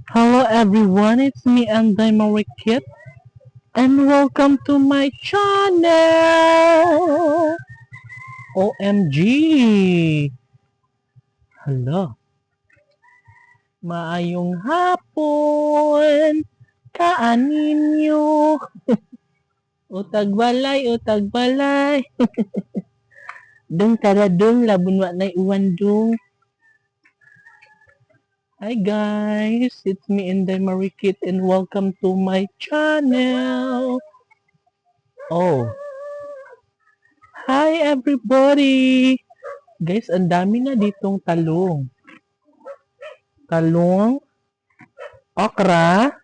Hello everyone, it's me and Marikit and welcome to my channel! OMG! Hala, maayong hapon! Kaaninyo! Utag balay! Dong taradong labun wa na iwan dong. Hi guys, it's me and Marikit and welcome to my channel! Oh, hi everybody! Guys, ang dami na ditong talong. Talong, okra,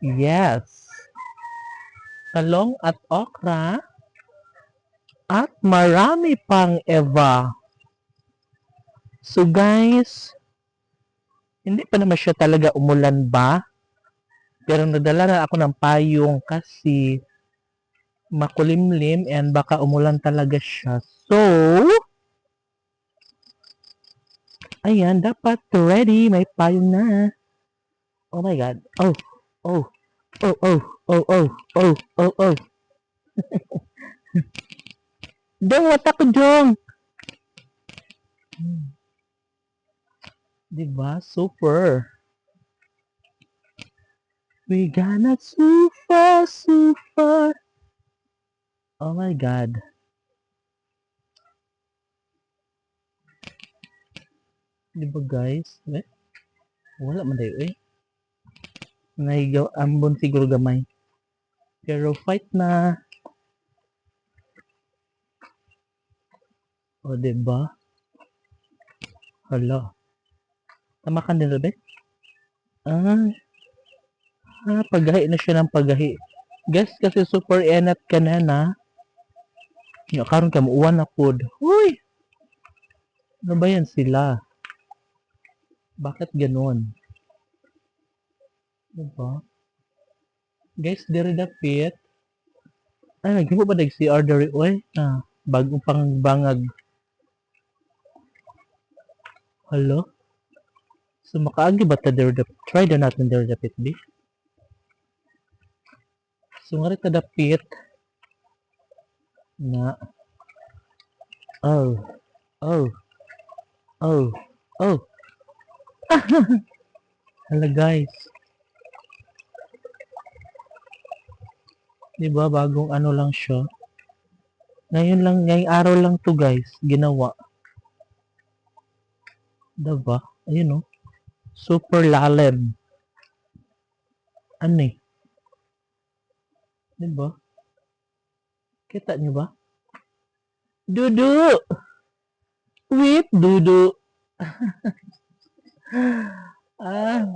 yes. Talong at okra, at marami pang Eva. So guys, hindi pa naman siya talaga umulan ba? Pero nadala na ako ng payong kasi makulimlim and baka umulan talaga siya. So, ayan, dapat ready. May payong na. Oh my God. Oh, oh, oh, oh, oh, oh, oh, oh, oh. Dong, watak ko, Dong. Diba? Super. We gonna super, super. Oh my God. Diba guys? Eh? Wala man tayo eh. Nahigaw, ambon siguro gamay. Pero fight na. O diba? Hala. Tamakan din ba? Ah, paggahi na siya ng paggahi. Guys, kasi super enat ka na. Nga karon ka muuwan na pod. Uy! Ano ba yan sila? Bakit ganon? Diba? Guys, diri dapit. Ay, naghibo ba nag-CR diri? Uy, bagong pang bangag. Hala? So, makaagi ba ta diri dapit? Try na natin diri dapit, B. So, nga rin dapit na oh, oh, oh, oh. Hala guys. Diba, bagong ano lang siya. Ngayon lang, ngayong araw lang to guys, ginawa. Diba? Ayun oh. Super lalim. Ano eh? Diba? Kita nyo ba? Dudu! Whip, dudu! Ah,